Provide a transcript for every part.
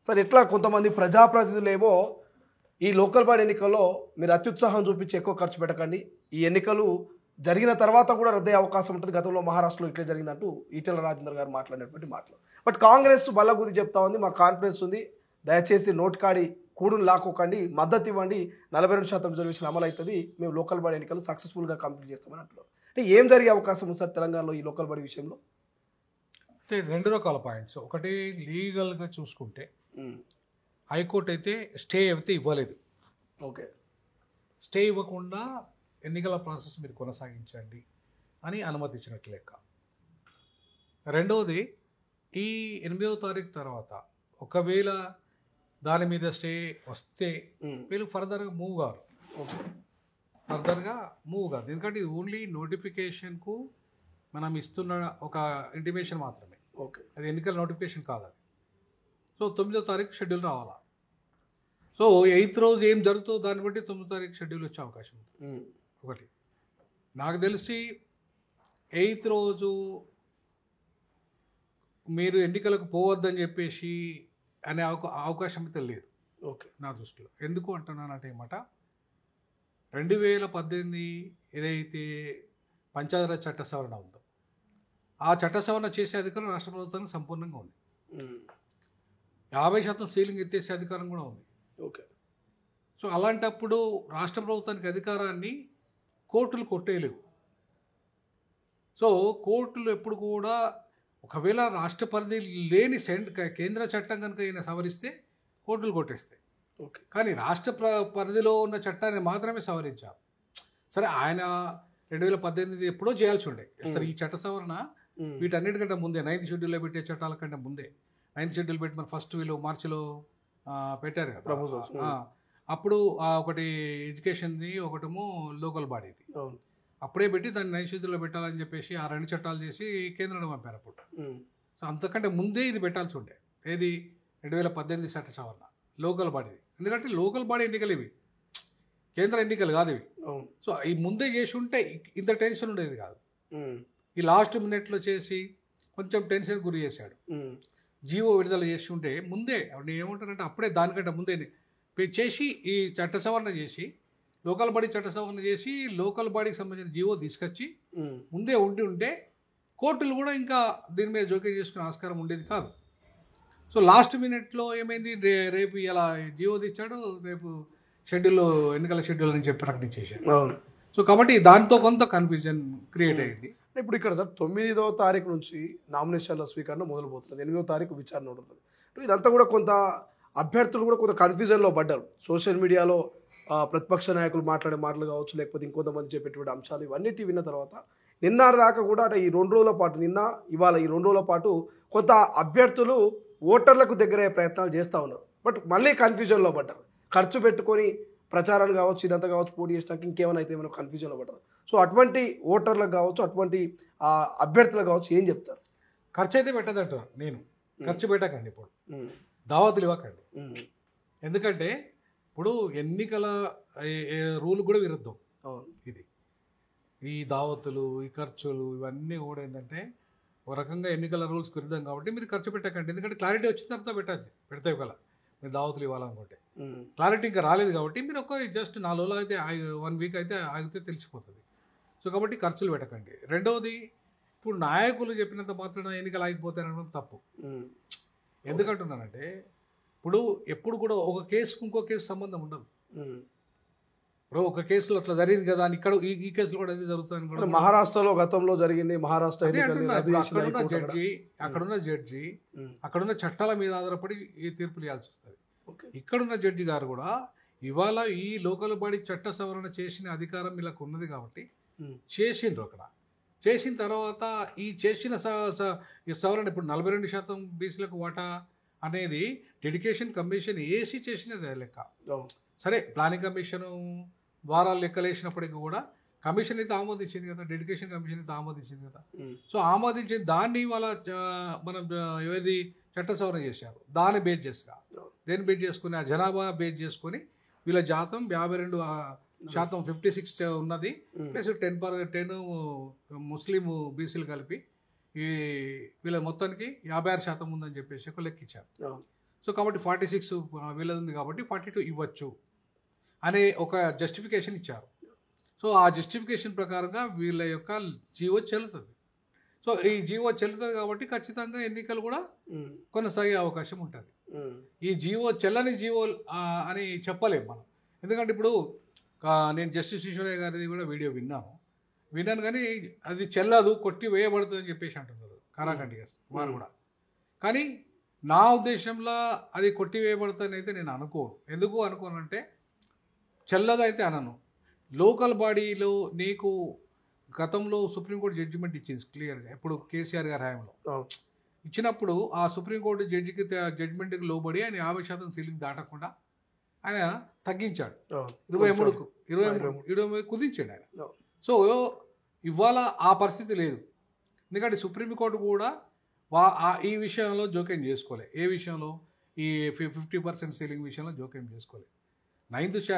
Sir ఎట్లా కొంతమంది ప్రజాప్రతినిధులేమో ఈ లోకల్ బాడీ ఎన్నికల్లో మీరు అత్యుత్సాహం చూపించి ఎక్కువ ఖర్చు పెట్టకండి, ఈ ఎన్నికలు జరిగిన తర్వాత కూడా రద్దయ్యే అవకాశం ఉంటుంది, గతంలో మహారాష్ట్రలో ఇట్లే జరిగిందంటూ ఈటెల రాజేందర్ గారు మాట్లాడినటువంటి మాటలు. బట్ కాంగ్రెస్ బల్లగుద్ది చెప్తా ఉంది, మాకు కాన్ఫిడెన్స్ ఉంది, దయచేసి నోటికాడి కూడును లాక్కోకండి, మద్దతు ఇవ్వండి, 42% రిజర్వేషన్ అమలు అవుతుంది, మేము లోకల్ బాడీ ఎన్నికలు సక్సెస్ఫుల్గా కంప్లీట్ చేస్తామని అంటున్నారు. అంటే ఏం జరిగే అవకాశం ఉంది సార్ తెలంగాణలో ఈ లోకల్ బాడీ విషయంలో? అయితే రెండు రకాల పాయింట్స్. ఒకటి లీగల్గా చూసుకుంటే హైకోర్టు అయితే స్టే అయితే ఇవ్వలేదు. ఓకే, స్టే ఇవ్వకుండా ఎన్నికల ప్రాసెస్ మీరు కొనసాగించండి అని అనుమతి ఇచ్చినట్లు లెక్క. రెండవది, ఈ 8వ తారీఖు తర్వాత ఒకవేళ దాని మీద స్టే వస్తే వీళ్ళు ఫర్దర్గా మూవ్ కారు. ఎందుకంటే ఇది ఓన్లీ నోటిఫికేషన్కు మనం ఇస్తున్న ఒక ఇంటిమేషన్ మాత్రమే. ఓకే, అది ఎన్నికల నోటిఫికేషన్ కాదు అది. సో 9వ తారీఖు షెడ్యూల్ రావాలా. సో 8th రోజు ఏం జరుగుతుందో దాన్ని బట్టి 9వ తారీఖు షెడ్యూల్ వచ్చే అవకాశం ఉంది. ఒకటి నాకు తెలిసి 8th రోజు మీరు ఎన్నికలకు పోవద్దని చెప్పేసి అనే అవకాశం అయితే లేదు. ఓకే, నా దృష్టిలో. ఎందుకు అంటున్నానంటే మాట 2018 ఏదైతే పంచాయతీరాజ్ చట్ట సవరణ ఉందో ఆ చట్ట సవరణ చేసే అధికారం రాష్ట్ర ప్రభుత్వానికి సంపూర్ణంగా ఉంది. 50% సీలింగ్ ఎత్తేసే అధికారం కూడా ఉంది. ఓకే, సో అలాంటప్పుడు రాష్ట్ర ప్రభుత్వానికి అధికారాన్ని కోర్టులు కొట్టేయలేవు. సో కోర్టులు ఎప్పుడు కూడా ఒకవేళ రాష్ట్ర పరిధి లేని కేంద్ర చట్టం కనుక ఈయన సవరిస్తే కోర్టులు కొట్టేస్తాయి. ఓకే, కానీ రాష్ట్ర పరిధిలో ఉన్న చట్టాన్ని మాత్రమే సవరించారు. సరే, ఆయన 2018 ఎప్పుడో చేయాల్సి ఉండే. సరే, ఈ చట్ట సవరణ వీటన్నిటికంటే ముందే 9th షెడ్యూల్లో పెట్టే చట్టాల కంటే ముందే 9th షెడ్యూల్ పెట్టి మన ఫస్ట్ వీళ్ళు మార్చిలో పెట్టారు కదా ప్రపోజల్స్. అప్పుడు ఒకటి ఎడ్యుకేషన్ది, ఒకటేమో లోకల్ బాడీది అప్పుడే పెట్టి దాన్ని 9th షెడ్యూల్లో పెట్టాలని చెప్పేసి ఆ 2 చట్టాలు చేసి కేంద్రానికి పంపారు అప్పుడు. సో అంతకంటే ముందే ఇది పెట్టాల్సి ఉండే. ఏది 2018 చట్ట సవరణ లోకల్ బాడీది. ఎందుకంటే లోకల్ బాడీ ఎన్నికలు ఇవి, కేంద్ర ఎన్నికలు కాదు ఇవి. సో ఈ ముందే చేసి ఉంటే ఇంత టెన్షన్ ఉండేది కాదు. ఈ లాస్ట్ మినిట్లో చేసి కొంచెం టెన్షన్ గురి చేశాడు. జీవో విడుదల చేసి ఉంటే ముందే, నేను ఏమంటానంటే అప్పుడే దానికంటే ముందే చేసి ఈ చట్ట సవరణ చేసి లోకల్ బాడీ చట్ట సవరణ చేసి లోకల్ బాడీకి సంబంధించిన జీవో తీసుకొచ్చి ముందే ఉంటే కోర్టులు కూడా ఇంకా దీని మీద జోక్యం చేసుకునే ఆస్కారం ఉండేది కాదు. సో లాస్ట్ మినిట్లో ఏమైంది, రేపు ఇలా జీవో తెచ్చాడు, రేపు షెడ్యూల్ ఎన్నికల షెడ్యూల్ అని చెప్పి ప్రకటించేశాడు. సో కాబట్టి దాంతో కొంత కన్ఫ్యూజన్ క్రియేట్ అయ్యింది. ఇప్పుడు ఇక్కడ సార్ 9వ తారీఖు నుంచి నామినేషన్ల స్వీకరణ మొదలుపోతుంది, 8వ తారీఖు విచారణ ఉంటుంది. ఇదంతా కూడా కొంత అభ్యర్థులు కూడా కొంత కన్ఫ్యూజన్లో పడ్డారు. సోషల్ మీడియాలో ప్రతిపక్ష నాయకులు మాట్లాడే మాటలు కావచ్చు, లేకపోతే ఇంకొంతమంది చెప్పేటువంటి అంశాలు ఇవన్నిటి విన్న తర్వాత నిన్న దాకా కూడా అంటే ఈ 2 రోజుల పాటు, నిన్న ఇవాళ ఈ 2 రోజుల పాటు కొంత అభ్యర్థులు ఓటర్లకు దగ్గరయ్యే ప్రయత్నాలు చేస్తూ ఉన్నారు. బట్ మళ్ళీ కన్ఫ్యూజన్లో పడ్డారు. ఖర్చు పెట్టుకొని ప్రచారాలు కావచ్చు, ఇదంతా కావచ్చు, పోటీ చేసినాక ఇంకేమైనా అయితే ఏమైనా కన్ఫ్యూజన్లో పడ్డారు. సో అటువంటి ఓటర్లకు కావచ్చు, అటువంటి అభ్యర్థులకు కావచ్చు ఏం చెప్తారు? ఖర్చు అయితే పెట్టదంటారు. నేను ఖర్చు పెట్టకండి, ఇప్పుడు దావతులు ఇవ్వకండి. ఎందుకంటే ఇప్పుడు ఎన్నికల రూల్ కూడా విరుద్ధం ఇది. ఈ దావతులు, ఈ ఖర్చులు ఇవన్నీ కూడా ఏంటంటే ఒక రకంగా ఎన్నికల రూల్స్కి విరుద్ధం. కాబట్టి మీరు ఖర్చు పెట్టకండి. ఎందుకంటే క్లారిటీ వచ్చిన తర్వాత పెడతాయి కదా మీరు దావతులు ఇవ్వాలనుకుంటే. క్లారిటీ ఇంకా రాలేదు కాబట్టి మీరు జస్ట్ 4 రోజులు అయితే 1 వీక్ అయితే ఆగితే తెలిసిపోతుంది. సో కాబట్టి ఖర్చులు పెట్టకండి. రెండవది, ఇప్పుడు నాయకులు చెప్పినంత మాత్రాన ఎన్నికలు ఆగిపోతారనడం తప్పు. ఎందుకంటున్నానంటే ఇప్పుడు ఎప్పుడు కూడా ఒక కేసుకు ఇంకో కేసు సంబంధం ఉండదు. ఇప్పుడు ఒక కేసులో అట్లా జరిగింది కదా అని ఇక్కడ ఈ కేసులో కూడా అది జరుగుతుంది. మహారాష్ట్రలో గతంలో జరిగింది. మహారాష్ట్ర అక్కడున్న జడ్జి అక్కడున్న చట్టాల మీద ఆధారపడి ఈ తీర్పులు ఇవ్వాల్సి వస్తుంది. ఇక్కడున్న జడ్జి గారు కూడా ఇవాళ ఈ లోకల్ బాడీ చట్ట సవరణ చేసిన అధికారం వీళ్ళకు ఉన్నది కాబట్టి చేసిండ్రు. అక్కడ చేసిన తర్వాత ఈ చేసిన సవరణ ఇప్పుడు 42% బీసీలకు వాటా అనేది డెడికేషన్ కమిషన్ వేసి చేసినది లెక్క. సరే, ప్లానింగ్ కమిషన్ ద్వారా లెక్కలేసినప్పటికీ కూడా కమిషన్ అయితే ఆమోదించింది కదా, డెడికేషన్ కమిషన్ అయితే ఆమోదించింది కదా. సో ఆమోదించిన దాన్ని వాళ్ళ మనం ఏది చట్ట సవరణ చేశారు, దాన్ని బేస్ చేసుగా దేన్ని బేస్ చేసుకుని ఆ జనాభా బేస్ చేసుకొని వీళ్ళ శాతం 52% 56 ఉన్నది, ప్లస్ 10% ముస్లిం బీసీలు కలిపి ఈ వీళ్ళ మొత్తానికి 56% ఉందని చెప్పేసి ఒక లెక్కించారు. సో కాబట్టి 46 వీళ్ళది ఉంది కాబట్టి 42 ఇవ్వచ్చు అనే ఒక జస్టిఫికేషన్ ఇచ్చారు. సో ఆ జస్టిఫికేషన్ ప్రకారంగా వీళ్ళ యొక్క జీవో చెల్లుతుంది. సో ఈ జీవో చెల్లుతుంది కాబట్టి ఖచ్చితంగా ఎన్నికలు కూడా కొనసాగే అవకాశం ఉంటుంది. ఈ జీవో చెల్లని జీవో అని చెప్పలేము మనం. ఎందుకంటే ఇప్పుడు నేను జస్టిస్ ఈశ్వరయ్య గారిది కూడా వీడియో విన్నాను కానీ అది చెల్లదు, కొట్టి వేయబడుతుంది అని చెప్పేసి అంటున్నారు కారాఖండిగా వారు కూడా. కానీ నా ఉద్దేశంలో అది కొట్టివేయబడుతుందని అయితే నేను అనుకోను. ఎందుకు అనుకోనంటే చెల్లదైతే అనను. లోకల్ బాడీలో నీకు గతంలో సుప్రీంకోర్టు జడ్జిమెంట్ ఇచ్చింది క్లియర్గా, ఇప్పుడు కేసీఆర్ గారి హయాంలో ఇచ్చినప్పుడు ఆ సుప్రీంకోర్టు జడ్జికి జడ్జిమెంట్కి లోబడి ఆయన 50% సీలింగ్ దాటకుండా ఆయన తగ్గించాడు. 23 కుదించాడు ఆయన. సో ఇవాళ ఆ పరిస్థితి లేదు. ఎందుకంటే సుప్రీంకోర్టు కూడా ఈ విషయంలో జోక్యం చేసుకోలే. ఏ విషయంలో? ఈ 50% సీలింగ్ విషయంలో జోక్యం చేసుకోలే. 9th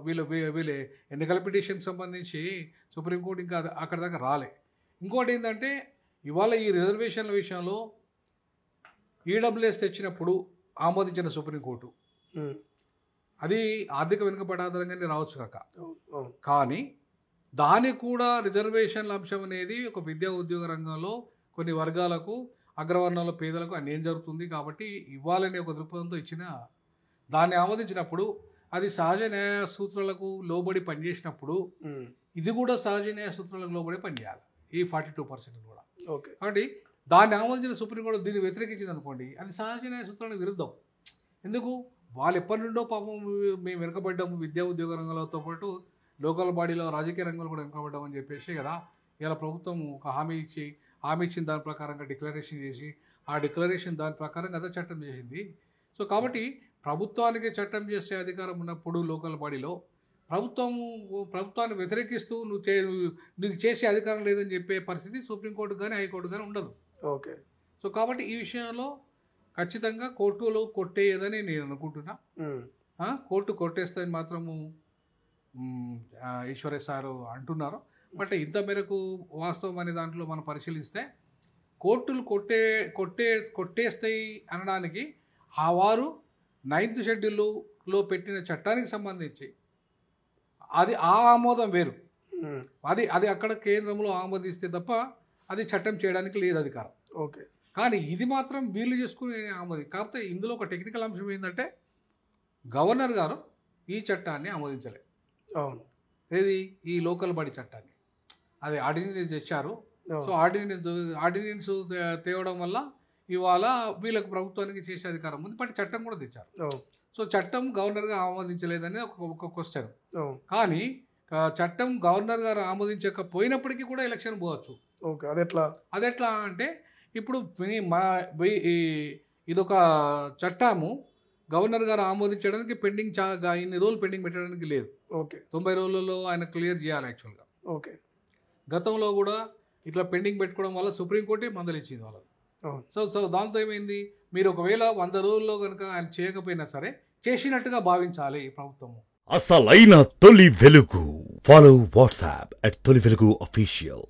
వీళ్ళ ఎన్నికల పిటిషన్ సంబంధించి సుప్రీంకోర్టు ఇంకా అక్కడ దాకా రాలే. ఇంకోటి ఏంటంటే ఇవాళ ఈ రిజర్వేషన్ల విషయంలో ఈడబ్ల్యూఎస్ తెచ్చినప్పుడు ఆమోదించిన సుప్రీంకోర్టు అది ఆర్థిక వెనుకబడి ఆధారంగానే రావచ్చు కాక, కానీ దానికి కూడా రిజర్వేషన్ల అంశం అనేది ఒక విద్యా ఉద్యోగ రంగంలో కొన్ని వర్గాలకు, అగ్రవర్ణంలో పేదలకు అన్యాయం జరుగుతుంది కాబట్టి ఇవ్వాలనే ఒక దృక్పథంతో ఇచ్చిన దాన్ని ఆమోదించినప్పుడు అది సహజ న్యాయ సూత్రాలకు లోబడి పనిచేసినప్పుడు ఇది కూడా సహజ న్యాయ సూత్రాలకు లోబడి పనిచేయాలి, ఈ 42% కూడా. కాబట్టి దాన్ని ఆమోదించిన సుప్రీంకోర్టు దీన్ని వ్యతిరేకించింది అనుకోండి, అది సహజ న్యాయ సూత్రాలకు విరుద్ధం. ఎందుకు? వాళ్ళు ఎప్పటి నుండో పాపం మేము వెనుకబడ్డాము విద్యా ఉద్యోగ రంగంతో పాటు లోకల్ బాడీలో రాజకీయ రంగంలో కూడా వెనుకబడ్డామని చెప్పేసి కదా ఇలా ప్రభుత్వం ఒక హామీ ఇచ్చిన దాని ప్రకారంగా డిక్లరేషన్ చేసి ఆ డిక్లరేషన్ దాని ప్రకారం కదా చట్టం చేసింది. సో కాబట్టి ప్రభుత్వానికి చట్టం చేసే అధికారం ఉన్నప్పుడు లోకల్ బాడీలో ప్రభుత్వాన్ని వ్యతిరేకిస్తూ నువ్వు చేసే అధికారం లేదని చెప్పే పరిస్థితి సుప్రీంకోర్టు కానీ హైకోర్టు కానీ ఉండదు. ఓకే. సో కాబట్టి ఈ విషయంలో ఖచ్చితంగా కోర్టులో కొట్టేయదని నేను అనుకుంటున్నా. కోర్టు కొట్టేస్తుందని మాత్రము ఈశ్వరయ్య సారు అంటున్నారు. బట్ ఇంత మేరకు వాస్తవం అనే దాంట్లో మనం పరిశీలిస్తే కోర్టులు కొట్టేస్తాయి అనడానికి వారు 9th షెడ్యూల్లో పెట్టిన చట్టానికి సంబంధించి అది ఆమోదం వేరు. అది అక్కడ కేంద్రంలో ఆమోదిస్తే తప్ప అది చట్టం చేయడానికి లేదు అధికారం. ఓకే. కానీ ఇది మాత్రం వీళ్ళు చేసుకుని కాకపోతే ఇందులో ఒక టెక్నికల్ అంశం ఏంటంటే గవర్నర్ గారు ఈ చట్టాన్ని ఆమోదించలేదు. అవును. ఏది? ఈ లోకల్ బాడీ చట్టాన్ని. అది ఆర్డినెన్స్ తెచ్చారు. సో ఆర్డినెన్స్ తేవడం వల్ల ఇవాళ వీళ్ళకి ప్రభుత్వానికి చేసే అధికారం ఉంది, బట్ చట్టం కూడా తెచ్చారు. సో చట్టం గవర్నర్ గారు ఆమోదించలేదని ఒక క్వశ్చన్. కానీ చట్టం గవర్నర్ గారు ఆమోదించకపోయినప్పటికీ కూడా ఎలక్షన్ పోవచ్చు. ఓకే. అదెట్లా అంటే ఇప్పుడు ఇదొక చట్టము గవర్నర్ గారు ఆమోదించడానికి ఇన్ని రోజులు పెండింగ్ పెట్టడానికి లేదు. ఓకే. 90 రోజులలో ఆయన క్లియర్ చేయాలి యాక్చువల్గా. ఓకే. గతంలో కూడా ఇట్లా పెండింగ్ పెట్టుకోవడం వల్ల సుప్రీంకోర్టే మందలిచ్చింది వాళ్ళకి. సో దాంతో ఏమైంది? మీరు ఒకవేళ 100 రోజుల్లో కనుక ఆయన చేయకపోయినా సరే చేసినట్టుగా భావించాలి ఈ ప్రభుత్వము. అసలైన తొలి వెలుగు. ఫాలో వాట్సాప్ @తొలి వెలుగు official.